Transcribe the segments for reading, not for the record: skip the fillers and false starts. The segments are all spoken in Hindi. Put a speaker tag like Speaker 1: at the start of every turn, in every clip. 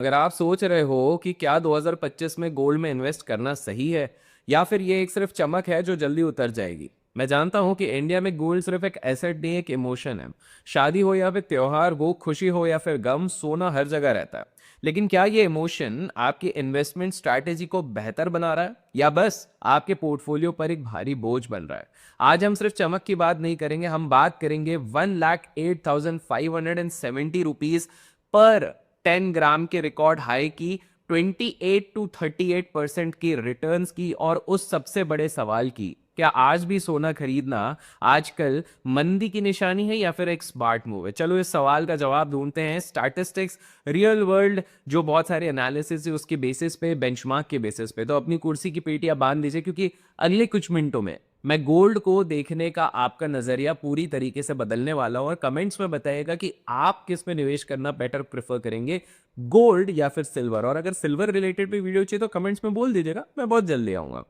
Speaker 1: अगर आप सोच रहे हो कि क्या 2025 में गोल्ड में इन्वेस्ट करना सही है या फिर ये एक सिर्फ चमक है जो जल्दी उतर जाएगी। मैं जानता हूं कि इंडिया में गोल्ड सिर्फ एक एसेट नहीं, एक इमोशन है। शादी हो या फिर त्योहार हो, खुशी हो या फिर गम, सोना हर जगह रहता है। लेकिन क्या ये इमोशन आपकी इन्वेस्टमेंट स्ट्रैटेजी को बेहतर बना रहा है या बस आपके पोर्टफोलियो पर एक भारी बोझ बन रहा है? आज हम सिर्फ चमक की बात नहीं करेंगे, हम बात करेंगे 1,08,570 रुपीज पर 10 ग्राम के रिकॉर्ड हाई की, 28 to 38% की रिटर्न्स की, और उस सबसे बड़े सवाल की, क्या आज भी सोना खरीदना आजकल मंदी की निशानी है या फिर एक स्मार्ट मूव है? चलो इस सवाल का जवाब ढूंढते हैं स्टैटिस्टिक्स, रियल वर्ल्ड, जो बहुत सारे एनालिसिस है उसके बेसिस पे, बेंचमार्क के बेसिस पे। तो अपनी कुर्सी की पेटियां बांध लीजिए, क्योंकि अगले कुछ मिनटों में मैं गोल्ड को देखने का आपका नजरिया पूरी तरीके से बदलने वाला हूं, और कमेंट्स में बताइएगा कि आप किस में निवेश करना बेटर प्रेफर करेंगे, गोल्ड या फिर सिल्वर। और अगर सिल्वर रिलेटेड भी वीडियो चाहिए तो कमेंट्स में बोल दीजिएगा, मैं बहुत जल्दी आऊंगा।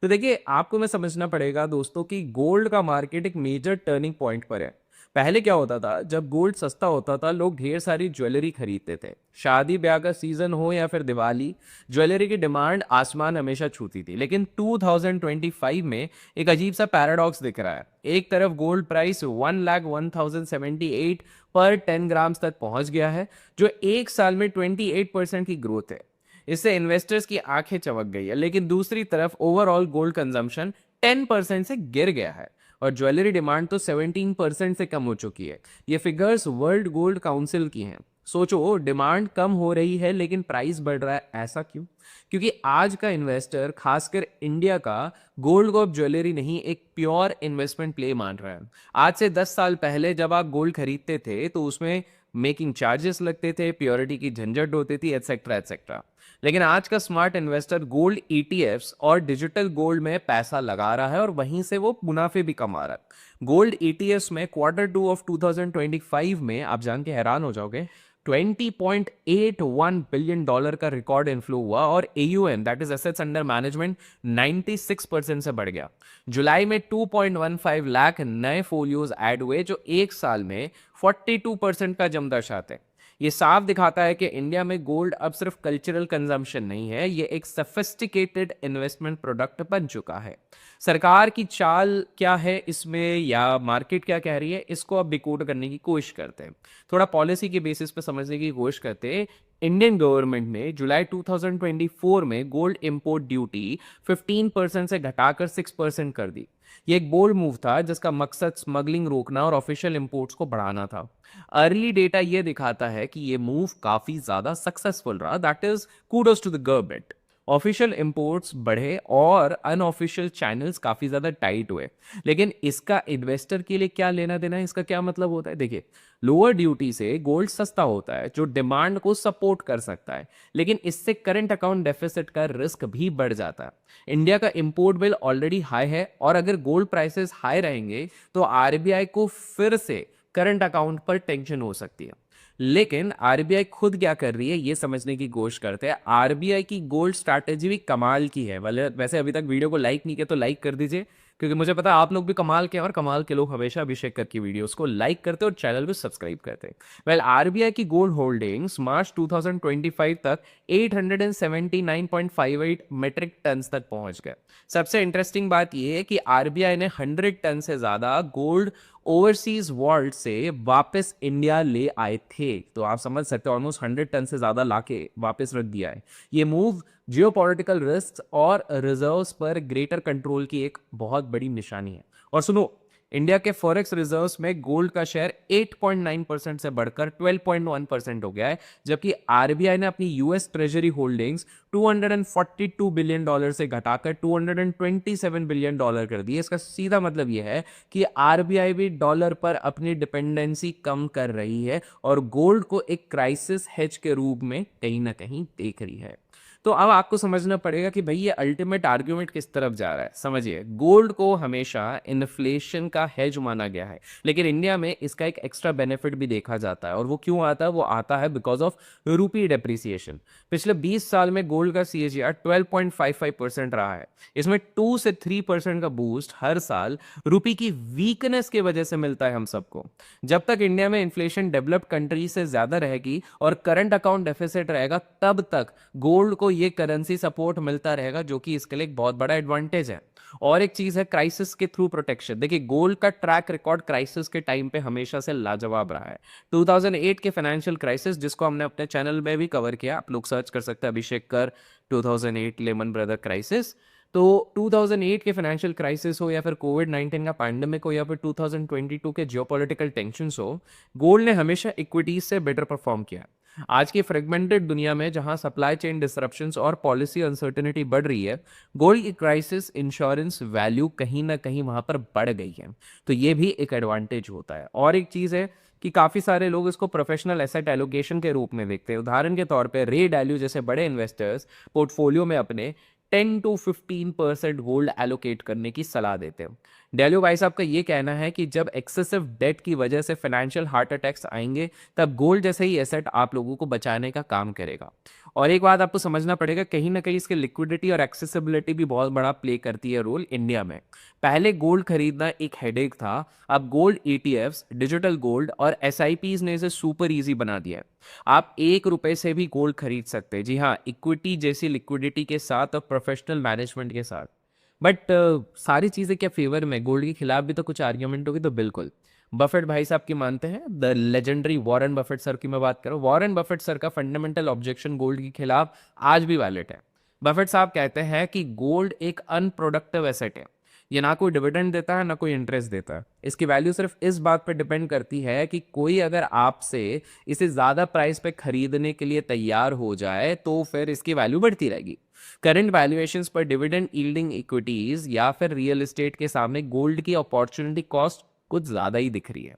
Speaker 1: तो देखिए, आपको मैं समझना पड़ेगा दोस्तों कि गोल्ड का मार्केट एक मेजर टर्निंग पॉइंट पर है। पहले क्या होता था, जब गोल्ड सस्ता होता था लोग ढेर सारी ज्वेलरी खरीदते थे। शादी ब्याह का सीजन हो या फिर दिवाली, ज्वेलरी की डिमांड आसमान हमेशा छूती थी। लेकिन 2025 में एक अजीब सा पैराडॉक्स दिख रहा है। एक तरफ गोल्ड प्राइस 1,01,078 पर 10 ग्राम्स तक पहुंच गया है, जो एक साल में 28% की ग्रोथ है। इससे इन्वेस्टर्स की आंखें चमक गई है। लेकिन दूसरी तरफ ओवरऑल गोल्ड कंजम्पशन 10% से गिर गया है, और ज्वेलरी डिमांड तो 17% से कम हो चुकी है। ये फिगर्स वर्ल्ड गोल्ड काउंसिल की हैं। सोचो, डिमांड कम हो रही है लेकिन प्राइस बढ़ रहा है, ऐसा क्यों? क्योंकि आज का इन्वेस्टर, खासकर इंडिया का, गोल्ड को अब ज्वेलरी नहीं, एक प्योर इन्वेस्टमेंट प्ले मान रहा है। आज से 10 साल पहले जब आप गोल्ड खरीदते थे तो उसमें मेकिंग चार्जेस लगते थे, प्योरिटी की झंझट होती थी, एटसेट्रा एटसेट्रा। लेकिन आज का स्मार्ट इन्वेस्टर गोल्ड ईटीएफ्स और डिजिटल गोल्ड में पैसा लगा रहा है और वहीं से वो मुनाफे भी कमा रहा है। गोल्ड ईटीएफ्स में Q2 ऑफ 2025 में आप जान के हैरान हो जाओगे, $20.81 बिलियन का रिकॉर्ड इनफ्लो हुआ, और AUM, that is assets under management, 96% से बढ़ गया। जुलाई में 2.15 लाख नए फोलियोज ऐड हुए, जो एक साल में 42% का जम दर्शाते हैं। ये साफ दिखाता है कि इंडिया में गोल्ड अब सिर्फ कल्चरल कंजम्पशन नहीं है, ये एक सफिस्टिकेटेड इन्वेस्टमेंट प्रोडक्ट बन चुका है। सरकार की चाल क्या है इसमें, या मार्केट क्या कह रही है, इसको अब डिकोड करने की कोशिश करते हैं। थोड़ा पॉलिसी के बेसिस पे समझने की कोशिश करते हैं। इंडियन गवर्नमेंट ने जुलाई 2024 में गोल्ड इंपोर्ट ड्यूटी 15% से घटाकर 6% कर दी। ये एक बोल्ड मूव था जिसका मकसद स्मगलिंग रोकना और ऑफिशियल इंपोर्ट्स को बढ़ाना था। अर्ली डेटा ये दिखाता है कि ये मूव काफी ज्यादा सक्सेसफुल रहा, that is kudos to the government. Official imports बढ़े और अनऑफिशियल चैनल्स काफी ज्यादा टाइट हुए। लेकिन इसका इन्वेस्टर के लिए क्या लेना देना है, इसका क्या मतलब होता है? देखिए, लोअर ड्यूटी से गोल्ड सस्ता होता है जो डिमांड को सपोर्ट कर सकता है, लेकिन इससे करंट अकाउंट डेफिसिट का रिस्क भी बढ़ जाता है। इंडिया का इंपोर्ट बिल ऑलरेडी हाई है, और अगर गोल्ड प्राइसेस हाई रहेंगे तो आरबीआई को फिर से करंट अकाउंट पर टेंशन हो सकती है। लेकिन आरबीआई खुद क्या कर रही है ये समझने की कोशिश करते हैं। आरबीआई की गोल्ड स्ट्रैटेजी भी कमाल की है। वैसे अभी तक वीडियो को लाइक नहीं किया तो लाइक कर दीजिए, क्योंकि मुझे पता है आप लोग भी कमाल के हैं, और कमाल के लोग हमेशा अभिषेक कर की वीडियोस को लाइक करते हैं और चैनल भी सब्सक्राइब करते हैं। वेल, आरबीआई की गोल्ड होल्डिंग्स मार्च 2025 तक 879.58 मेट्रिक टन तक पहुंच गए। सबसे इंटरेस्टिंग बात यह है कि आरबीआई ने 100 टन से ज्यादा गोल्ड ओवरसीज वॉल्ट से वापस इंडिया ले आए थे। तो आप समझ सकते हो, ऑलमोस्ट 100 टन से ज्यादा लाके वापस रख दिया है। ये मूव जियोपॉलिटिकल रिस्क और रिजर्व्स पर ग्रेटर कंट्रोल की एक बहुत बड़ी निशानी है। और सुनो, इंडिया के फॉरेक्स रिजर्व्स में गोल्ड का शेयर 8.9% से बढ़कर 12.1% हो गया है, जबकि आरबीआई ने अपनी यूएस ट्रेजरी होल्डिंग्स $242 बिलियन से घटाकर $227 बिलियन कर दी है। इसका सीधा मतलब यह है कि आरबीआई भी डॉलर पर अपनी डिपेंडेंसी कम कर रही है और गोल्ड को एक क्राइसिस हेज के रूप में कहीं ना कहीं देख रही है। तो अब आपको समझना पड़ेगा कि भाई ये अल्टीमेट आर्ग्यूमेंट किस तरफ जा रहा है। समझिए, गोल्ड को हमेशा इन्फ्लेशन का हेज माना गया है, लेकिन इंडिया में इसका एक एक्स्ट्रा बेनिफिट भी देखा जाता है। और वो क्यों आता है? वो आता है बिकॉज ऑफ रूपी डेप्रिसिएशन। पिछले 20 साल में गोल्ड का CAGR 12.55% रहा है। इसमें 2 से 3% का बूस्ट हर साल रूपी की वीकनेस की वजह से मिलता है हम सबको। जब तक इंडिया में इन्फ्लेशन डेवलप्ड कंट्री से ज्यादा रहेगी और करंट अकाउंट डेफिसिट रहेगा, तब तक गोल्ड को ये करेंसी सपोर्ट मिलता रहेगा, जो कि इसके लिए एक बहुत बड़ा एडवांटेज है। और एक चीज है क्राइसिस के थ्रू प्रोटेक्शन। देखिए, गोल्ड का ट्रैक रिकॉर्ड क्राइसिस के टाइम पे हमेशा से लाजवाब रहा है। 2008 के फाइनेंशियल क्राइसिस, जिसको हमने अपने चैनल में भी कवर किया, आप लोग सर्च कर सकते हैं अभिषेक कर 2008 लेमन ब्रदर क्राइसिस। तो 2008 के फाइनेंशियल क्राइसिस हो या फिर कोविड-19 का पैंडेमिक हो या फिर 2022 के जियोपॉलिटिकल टेंशंस हो, गोल्ड ने हमेशा इक्विटीज से बेटर परफॉर्म किया। आज की फ्रेगमेंटेड दुनिया में जहां सप्लाई चेन डिसरप्शंस और पॉलिसी अनसर्टेनिटी बढ़ रही है, गोल्ड की क्राइसिस इंश्योरेंस वैल्यू कहीं ना कहीं वहां पर बढ़ गई है। तो ये भी एक एडवांटेज होता है। और एक चीज है कि काफी सारे लोग इसको प्रोफेशनल एसेट एलोकेशन के रूप में देखते हैं। उदाहरण के तौर पे रे वैल्यू जैसे बड़े इन्वेस्टर्स पोर्टफोलियो में अपने 10 to 15% गोल्ड एलोकेट करने की सलाह देते हैं। डेलियो भाई साहब का ये कहना है कि जब एक्सेसिव डेट की वजह से फाइनेंशियल हार्ट अटैक्स आएंगे, तब गोल्ड जैसे ही एसेट आप लोगों को बचाने का काम करेगा। और एक बात आपको समझना पड़ेगा, कहीं ना कहीं इसके लिक्विडिटी और एक्सेसिबिलिटी भी बहुत बड़ा प्ले करती है रोल इंडिया में। पहले गोल्ड खरीदना एक हेडेक था, अब गोल्ड ETFs, डिजिटल गोल्ड और SIPs ने इसे सुपर इजी बना दिया है। आप 1 रुपए से भी गोल्ड खरीद सकते हैं। जी हाँ, इक्विटी जैसी लिक्विडिटी के साथ और प्रोफेशनल मैनेजमेंट के साथ। बट सारी चीज़ें क्या फेवर में? गोल्ड के खिलाफ भी तो कुछ आर्ग्यूमेंट होगी। तो बिल्कुल, बफेट भाई साहब की मानते हैं, the legendary Warren Buffett sir की मैं बात करूं, वॉरेन बफेट सर का फंडामेंटल ऑब्जेक्शन गोल्ड के खिलाफ आज भी वैलिड है। बफेट साहब कहते हैं कि गोल्ड एक अनप्रोडक्टिव एसेट है। ये ना कोई डिविडेंड देता है, ना कोई इंटरेस्ट देता है। इसकी वैल्यू सिर्फ इस बात पर डिपेंड करती है कि कोई अगर आपसे इसे ज्यादा प्राइस पे खरीदने के लिए तैयार हो जाए, तो फिर इसकी वैल्यू बढ़ती रहेगी। करंट वैल्यूएशंस पर डिविडेंड यील्डिंग इक्विटीज या फिर रियल एस्टेट के सामने गोल्ड की अपॉर्चुनिटी कॉस्ट कुछ ज्यादा ही दिख रही है।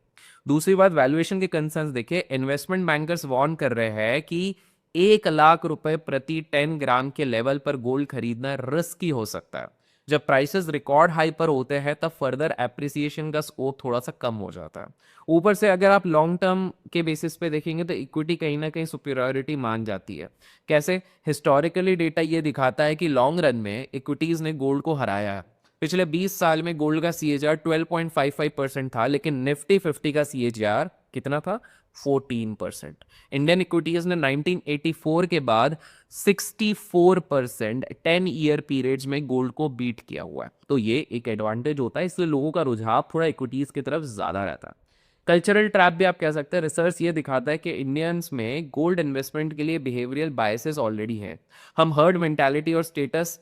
Speaker 1: दूसरी बात, वैल्यूएशन के कंसर्न्स देखिए। इन्वेस्टमेंट बैंकर्स वार्न कर रहे हैं कि 1 लाख रुपए प्रति 10 ग्राम के लेवल पर गोल्ड खरीदना रिस्की हो सकता है। जब प्राइसेस रिकॉर्ड हाई पर होते हैं, तब फर्दर एप्रिसिएशन का स्कोप थोड़ा सा कम हो जाता है। ऊपर से अगर आप लॉन्ग टर्म के बेसिस पे देखेंगे, तो इक्विटी कहीं ना कहीं सुपीरियरिटी मान जाती है। कैसे? हिस्टोरिकली डेटा ये दिखाता है कि लॉन्ग रन में इक्विटीज ने गोल्ड को हराया है। पिछले 20 साल में गोल्ड का CAGR 12.55% था, लेकिन निफ्टी 50 का CAGR कितना था? 14%। इंडियन इक्विटीज ने 1984 के बाद 64% 10 ईयर पीरियड्स में गोल्ड को बीट किया हुआ है। तो ये एक एडवांटेज होता है, इसलिए लोगों का रुझाव थोड़ा इक्विटीज की तरफ ज्यादा रहता है। कल्चरल ट्रैप भी आप कह सकते हैं। रिसर्च ये दिखाता है कि इंडियंस में गोल्ड इन्वेस्टमेंट के लिए बिहेवियरल बायसेस ऑलरेडी हैं। हम हर्ड मेंटालिटी और स्टेटस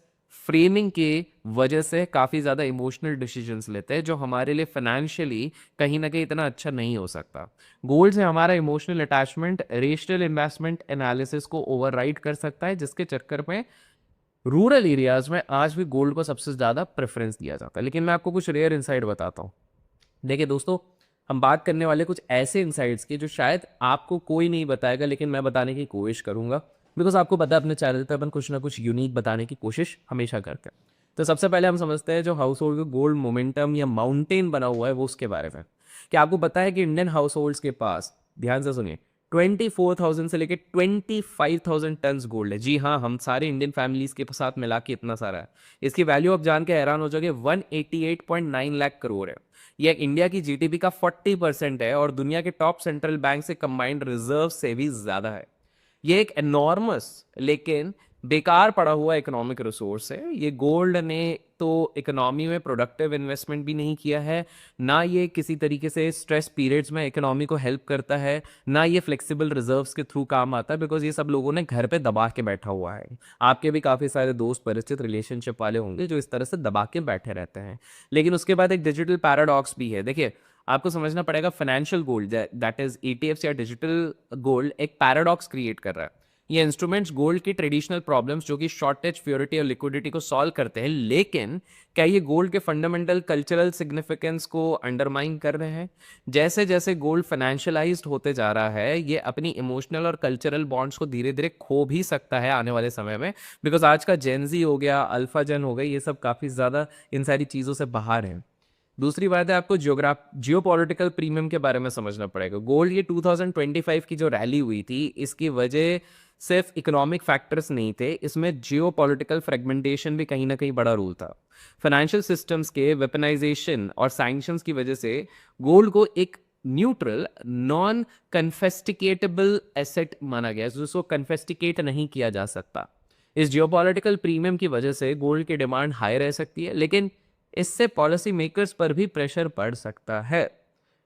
Speaker 1: फ्रेमिंग के वजह से काफ़ी ज़्यादा इमोशनल डिसीजंस लेते हैं, जो हमारे लिए फाइनेंशियली कहीं ना कहीं इतना अच्छा नहीं हो सकता। गोल्ड से हमारा emotional attachment rational investment analysis को ओवरराइड कर सकता है, जिसके चक्कर में रूरल एरियाज में आज भी गोल्ड को सबसे ज़्यादा प्रेफरेंस दिया जाता है। लेकिन मैं आपको कुछ रेयर इंसाइट बताता हूँ। देखिए दोस्तों, हम बात करने वाले कुछ ऐसे इंसाइट्स की जो शायद आपको कोई नहीं बताएगा, लेकिन मैं बताने की कोशिश करूंगा। बिकॉज आपको पता है, अपने चैनल पे अपन कुछ ना कुछ यूनिक बताने की कोशिश हमेशा करते हैं। तो सबसे पहले हम समझते हैं जो हाउस होल्ड का गोल्ड मोमेंटम या माउंटेन बना हुआ है, वो उसके बारे में। क्या आपको पता है कि इंडियन हाउस होल्ड्स के पास, ध्यान से सुनिए, 24,000 से लेकर 25,000 टन गोल्ड है। जी हाँ, हम सारे इंडियन फैमिलीज के साथ मिला के इतना सारा है। इसकी वैल्यू आप जान के हैरान हो जाओगे, 188.9 लाख करोड़ है। यह इंडिया की GDP का 40% है और दुनिया के टॉप सेंट्रल बैंक से कंबाइंड रिजर्व से भी ज्यादा है। ये एक एनॉर्मस लेकिन बेकार पड़ा हुआ इकोनॉमिक रिसोर्स है। ये गोल्ड ने तो इकोनॉमी में प्रोडक्टिव इन्वेस्टमेंट भी नहीं किया है, ना ये किसी तरीके से स्ट्रेस पीरियड्स में इकोनॉमी को हेल्प करता है, ना ये फ्लेक्सिबल रिजर्व्स के थ्रू काम आता है, बिकॉज ये सब लोगों ने घर पे दबा के बैठा हुआ है। आपके भी काफ़ी सारे दोस्त परिचित रिलेशनशिप वाले होंगे जो इस तरह से दबा के बैठे रहते हैं। लेकिन उसके बाद एक डिजिटल पैराडॉक्स भी है। देखिए, आपको समझना पड़ेगा, financial gold that is ETFs या डिजिटल गोल्ड एक पैराडॉक्स क्रिएट कर रहा है। ये इंस्ट्रूमेंट्स गोल्ड की ट्रेडिशनल प्रॉब्लम्स जो कि शॉर्टेज, प्योरिटी और लिक्विडिटी को सॉल्व करते हैं, लेकिन क्या ये गोल्ड के फंडामेंटल कल्चरल सिग्निफिकेंस को अंडरमाइन कर रहे हैं? जैसे जैसे गोल्ड फाइनेंशियलाइज्ड होते जा रहा है, ये अपनी इमोशनल और कल्चरल बॉन्ड्स को धीरे धीरे खो भी सकता है आने वाले समय में, बिकॉज आज का जेनजी हो गया, अल्फा जेन हो गई, ये सब काफ़ी ज़्यादा इन सारी चीज़ों से बाहर हैं। दूसरी बात है, आपको जियोपॉलिटिकल प्रीमियम के बारे में समझना पड़ेगा। गोल्ड ये 2025 की जो रैली हुई थी, इसकी वजह सिर्फ इकोनॉमिक फैक्टर्स नहीं थे, इसमें जियोपॉलिटिकल फ्रेगमेंटेशन भी कहीं ना कहीं बड़ा रोल था। फाइनेंशियल सिस्टम्स के वेपनाइजेशन और सैंक्शंस की वजह से गोल्ड को एक न्यूट्रल, नॉन कन्फेस्टिकेटेबल एसेट माना गया, जिसको कन्फेस्टिकेट नहीं किया जा सकता। इस जियोपॉलिटिकल प्रीमियम की वजह से गोल्ड की डिमांड हाई रह सकती है, लेकिन इससे पॉलिसी मेकर्स पर भी प्रेशर पड़ सकता है।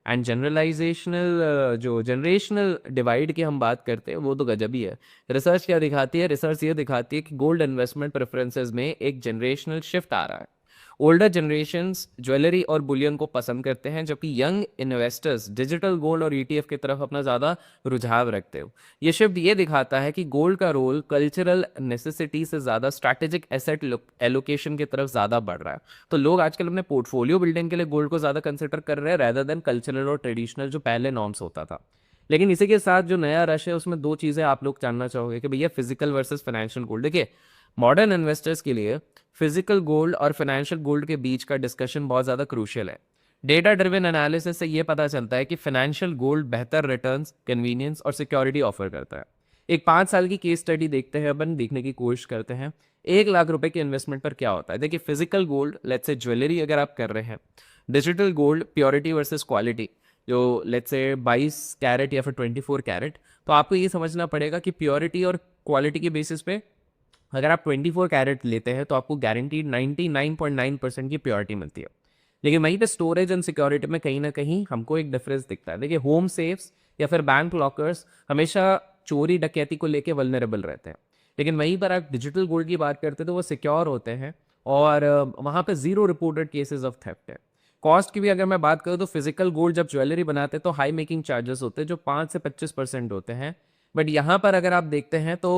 Speaker 1: एंड जनरलाइजेशनल जो जनरेशनल डिवाइड की हम बात करते हैं, वो तो गजब ही है। रिसर्च क्या दिखाती है? रिसर्च ये दिखाती है कि गोल्ड इन्वेस्टमेंट प्रेफरेंसेस में एक जनरेशनल शिफ्ट आ रहा है। ओल्डर जनरेशन्स ज्वेलरी और बुलियन को पसंद करते हैं, जबकि यंग इन्वेस्टर्स डिजिटल गोल्ड और ईटीएफ की तरफ अपना ज़्यादा रुझाव रखते हो। ये शिफ्ट ये दिखाता है कि गोल्ड का रोल कल्चरल नेसेसिटी से ज़्यादा स्ट्रैटेजिक एसेट एलोकेशन की तरफ ज़्यादा बढ़ रहा है। तो लोग आजकल अपने पोर्टफोलियो बिल्डिंग के लिए गोल्ड को ज़्यादा कंसिडर कर रहे हैं, रैदर देन कल्चरल और ट्रेडिशनल जो पहले नॉर्म्स होता था। लेकिन इसी के साथ जो नया रश है, उसमें दो चीज़ें आप लोग जानना चाहोगे कि भैया फिजिकल वर्सेस फाइनेंशियल गोल्ड। देखिए, मॉडर्न इन्वेस्टर्स के लिए फिजिकल गोल्ड और फाइनेंशियल गोल्ड के बीच का डिस्कशन बहुत ज़्यादा क्रूशियल है। डेटा ड्रिवन एनालिसिस से ये पता चलता है कि फाइनेंशियल गोल्ड बेहतर रिटर्न्स, कन्वीनियंस और सिक्योरिटी ऑफर करता है। एक 5 साल की केस स्टडी देखते हैं, अपन देखने की कोशिश करते हैं 1 लाख रुपए के इन्वेस्टमेंट पर क्या होता है। देखिए, physical gold, let's say jewellery अगर आप कर रहे हैं, digital gold purity versus quality, जो लेट्स से 22 कैरेट या फिर 24 कैरेट, तो आपको ये समझना पड़ेगा कि प्योरिटी और क्वालिटी के बेसिस पे अगर आप 24 कैरेट लेते हैं तो आपको गारंटीड 99.9% की प्योरिटी मिलती है। लेकिन वहीं पे स्टोरेज एंड सिक्योरिटी में कहीं ना कहीं हमको एक डिफरेंस दिखता है। देखिए, होम सेफ्स या फिर बैंक लॉकर्स हमेशा चोरी डकैती को लेके वल्नरेबल रहते हैं, लेकिन वहीं पर आप डिजिटल गोल्ड की बात करते हैं तो वो सिक्योर होते हैं, और वहाँ पे zero reported cases of theft है। कॉस्ट की भी अगर मैं बात करूँ तो फिजिकल गोल्ड जब ज्वेलरी बनाते हैं तो हाई मेकिंग चार्जेस होते हैं जो 5 से 25% होते हैं। बट यहाँ पर अगर आप देखते हैं तो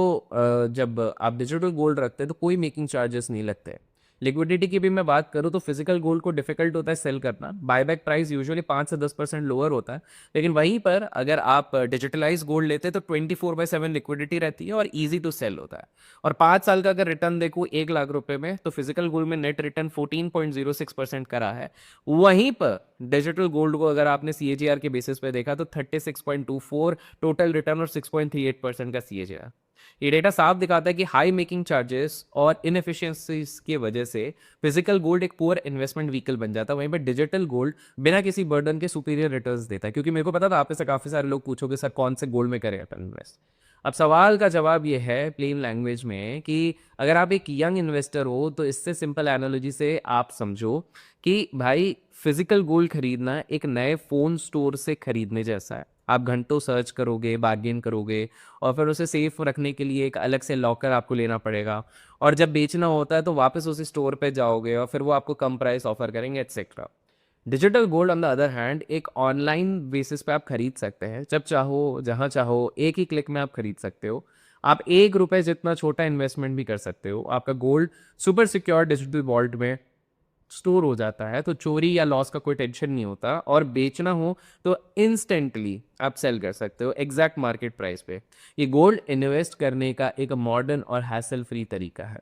Speaker 1: जब आप डिजिटल गोल्ड रखते हैं तो कोई मेकिंग चार्जेस नहीं लगते। लिक्विडिटी की भी मैं बात करूँ तो फिजिकल गोल्ड को डिफिकल्ट होता है सेल करना, बायबैक प्राइस यूजुअली 5 से 10% लोअर होता है। लेकिन वहीं पर अगर आप डिजिटलाइज गोल्ड लेते हैं तो 24/7 लिक्विडिटी रहती है और ईजी टू सेल होता है। और 5 साल का अगर रिटर्न देखूँ 1 लाख रुपए में, तो फिजिकल गोल्ड में नेट रिटर्न 14.06% करा है। वहीं पर डिजिटल गोल्ड को अगर आपने सीएजीआर के बेसिस पे देखा तो 36.24 टोटल रिटर्न और 6.38% का सीएजीआर। ये डेटा साफ दिखाता है कि हाई मेकिंग चार्जेस और इनएफिशिएंसीज की वजह से फिजिकल गोल्ड एक पुअर इन्वेस्टमेंट व्हीकल बन जाता है, वहीं पर डिजिटल गोल्ड बिना किसी बर्डन के सुपीरियर रिटर्न्स देता है। क्योंकि मेरे को पता था आप में से काफी सारे लोग पूछोगे सर कौन से गोल्ड में करें इन्वेस्ट। अब सवाल का जवाब ये है प्लेन लैंग्वेज में कि अगर आप एक यंग इन्वेस्टर हो तो इससे सिंपल एनालॉजी से आप समझो कि भाई फिजिकल गोल्ड खरीदना एक नए फोन स्टोर से खरीदने जैसा है। आप घंटों सर्च करोगे, बार्गेन करोगे, और फिर उसे सेफ रखने के लिए एक अलग से लॉकर आपको लेना पड़ेगा, और जब बेचना होता है तो वापस उसी स्टोर पे जाओगे और फिर वो आपको कम प्राइस ऑफर करेंगे etcetera. Digital gold on the other hand एक ऑनलाइन बेसिस पे आप खरीद सकते हैं, जब चाहो जहां चाहो एक ही क्लिक में आप खरीद सकते हो। आप 1 रुपए जितना छोटा इन्वेस्टमेंट भी कर सकते हो, आपका gold super secure digital vault में स्टोर हो जाता है, तो चोरी या लॉस का कोई टेंशन नहीं होता, और बेचना हो तो इंस्टेंटली आप सेल कर सकते हो एग्जैक्ट मार्केट प्राइस पे। ये गोल्ड इन्वेस्ट करने का एक मॉडर्न और हैसल फ्री तरीका है।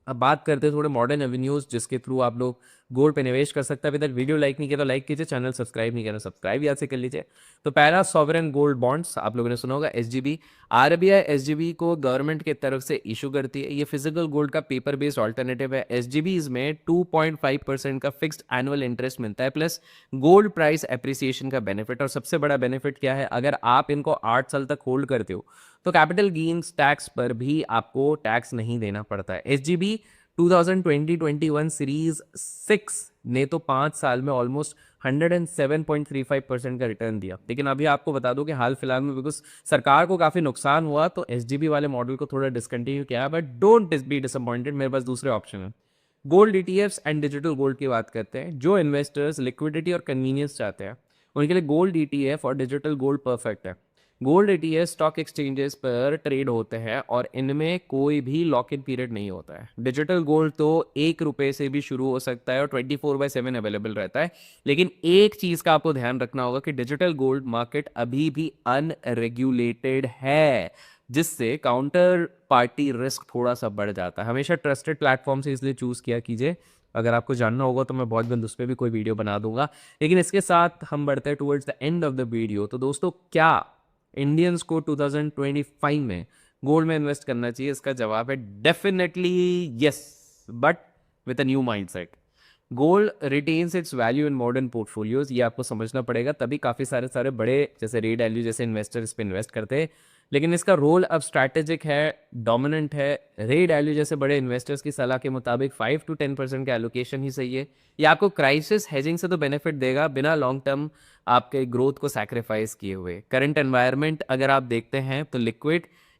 Speaker 1: अब बात करते हैं थोड़े मॉडर्न एवेन्यूज जिसके थ्रू आप लोग गोल्ड पे निवेश कर सकते हैं। अभी तक वीडियो लाइक नहीं किया तो लाइक कीजिए, चैनल सब्सक्राइब नहीं किया तो सब्सक्राइब याद से कर लीजिए। तो पहला सॉवरेन गोल्ड बॉन्ड्स, आप लोगों ने सुना होगा एसजीबी। आरबीआई एसजीबी को गवर्नमेंट की तरफ से इशू करती है। ये फिजिकल गोल्ड का पेपर बेस्ड ऑल्टरनेटिव है। एसजीबीज में 2.5% का फिक्स्ड एनुअल इंटरेस्ट मिलता है, प्लस गोल्ड प्राइस एप्रिसिएशन का बेनिफिट। और सबसे बड़ा बेनिफिट क्या है, अगर आप इनको 8 साल तक होल्ड करते हो तो कैपिटल गेन्स टैक्स पर भी आपको टैक्स नहीं देना पड़ता है। एसजीबी 2020-21 सीरीज 6 ने तो 5 साल में ऑलमोस्ट 107.35% का रिटर्न दिया। लेकिन अभी आपको बता दूं कि हाल फिलहाल में बिकॉज सरकार को काफी नुकसान हुआ तो एसजीबी वाले मॉडल को थोड़ा डिसकंटिन्यू किया, बट डोंट बी डिसअपॉइंटेड, मेरे पास दूसरे ऑप्शन है। Gold ETFs and digital gold की बात करते हैं। जो इन्वेस्टर्स लिक्विडिटी और कन्वीनियंस चाहते हैं उनके लिए गोल्ड ईटीएफ और डिजिटल गोल्ड परफेक्ट है। गोल्ड ईटीएफ स्टॉक एक्सचेंजेस पर ट्रेड होते हैं और इनमें कोई भी लॉक इन पीरियड नहीं होता है। डिजिटल गोल्ड तो 1 रुपए से भी शुरू हो सकता है और 24/7 अवेलेबल रहता है। लेकिन एक चीज का आपको ध्यान रखना होगा कि डिजिटल गोल्ड मार्केट अभी भी अनरेगुलेटेड है, जिससे काउंटर पार्टी रिस्क थोड़ा सा बढ़ जाता है। हमेशा ट्रस्टेड प्लेटफॉर्म से इसलिए चूज किया कीजिए। अगर आपको जानना होगा तो मैं बहुत जल्द उस पर भी कोई वीडियो बना दूंगा। लेकिन इसके साथ हम बढ़ते हैं towards the end of the video. तो दोस्तों, क्या इंडियंस को 2025 में गोल्ड में इन्वेस्ट करना चाहिए? इसका जवाब है definitely yes, but with a new mindset. Gold retains it's value in modern portfolios, ये आपको समझना पड़ेगा, तभी काफ़ी सारे सारे बड़े जैसे रे वैल्यू जैसे इन्वेस्टर इस पे इन्वेस्ट करते हैं। लेकिन इसका रोल अब स्ट्रैटेजिक है, डोमिनेंट है। रे वैल्यू जैसे बड़े इन्वेस्टर्स की सलाह के मुताबिक 5 to 10% का एलोकेशन ही सही है। ये आपको क्राइसिस हेजिंग से तो बेनिफिट देगा, बिना लॉन्ग टर्म आपके ग्रोथ को सैक्रिफाइस किए हुए। करंट एनवायरनमेंट अगर आप देखते हैं तो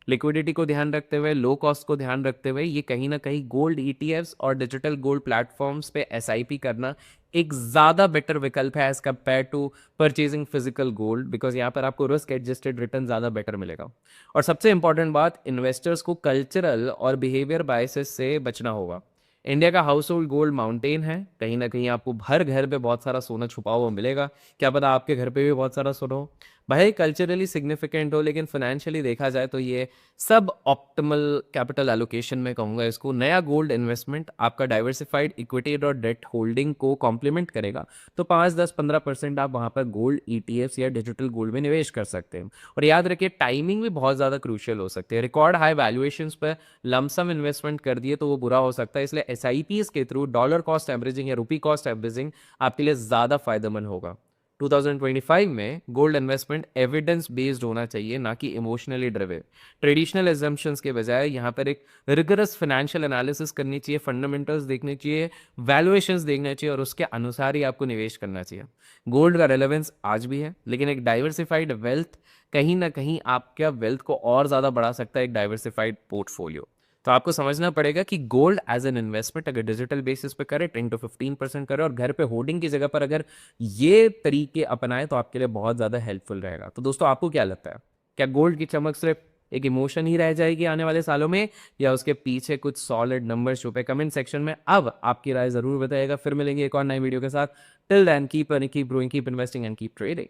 Speaker 1: लिक्विडिटी को ध्यान रखते हुए, लो कॉस्ट को ध्यान रखते हुए, ये कहीं ना कहीं गोल्ड ईटीएफ्स और डिजिटल गोल्ड प्लेटफॉर्म्स पे एसआईपी करना एक ज़्यादा बेटर विकल्प है as compare to purchasing physical gold, because यहाँ पर आपको रिस्क एडजस्टेड रिटर्न ज़्यादा बेटर मिलेगा। और सबसे इंपॉर्टेंट बात, इन्वेस्टर्स को कल्चरल और बिहेवियर बायसेस से बचना होगा। इंडिया का हाउस होल्ड गोल्ड माउंटेन है, कहीं ना कहीं आपको हर घर पे बहुत सारा सोना छुपा हुआ मिलेगा। क्या पता आपके घर पे भी बहुत सारा सोना हो। भाई कल्चरली सिग्निफिकेंट हो, लेकिन फाइनेंशियली देखा जाए तो ये सब ऑप्टिमल कैपिटल एलोकेशन में कहूँगा इसको। नया गोल्ड इन्वेस्टमेंट आपका डाइवर्सिफाइड इक्विटी और डेट होल्डिंग को कॉम्प्लीमेंट करेगा। तो 5, 10, 15% आप वहाँ पर गोल्ड ईटीएफ्स या डिजिटल गोल्ड में निवेश कर सकते हैं। और याद रखिए, टाइमिंग भी बहुत ज़्यादा क्रूशियल हो सकती है। रिकॉर्ड हाई वैल्यूएशंस पर लमसम इन्वेस्टमेंट कर दिए तो वो बुरा हो सकता है। इसलिए एसआईपीज के थ्रू डॉलर कॉस्ट एवरेजिंग या रुपी कॉस्ट एवरेजिंग आपके लिए ज़्यादा फायदेमंद होगा। 2025 में गोल्ड इन्वेस्टमेंट एविडेंस बेस्ड होना चाहिए, ना कि इमोशनली ड्रिवे। ट्रेडिशनल एजम्पशंस के बजाय यहाँ पर एक रिगरस फाइनेंशियल एनालिसिस करनी चाहिए, फंडामेंटल्स देखने चाहिए, वैल्यूएशंस देखना चाहिए और उसके अनुसार ही आपको निवेश करना चाहिए। गोल्ड का रेलेवेंस आज भी है, लेकिन एक डाइवर्सिफाइड वेल्थ कहीं ना कहीं आपका वेल्थ को और ज़्यादा बढ़ा सकता है, एक डाइवर्सिफाइड पोर्टफोलियो। तो आपको समझना पड़ेगा कि गोल्ड एज एन इन्वेस्टमेंट अगर डिजिटल बेसिस पे करे 10 to 15% करे और घर पे होर्डिंग की जगह पर अगर ये तरीके अपनाए तो आपके लिए बहुत ज़्यादा हेल्पफुल रहेगा। तो दोस्तों, आपको क्या लगता है, क्या गोल्ड की चमक सिर्फ एक इमोशन ही रह जाएगी आने वाले सालों में, या उसके पीछे कुछ सॉलिड नंबर छुपे? कमेंट सेक्शन में अब आपकी राय जरूर बताइएगा। फिर मिलेंगे एक और नई वीडियो के साथ। Till then keep earning, keep growing, keep investing and keep trading.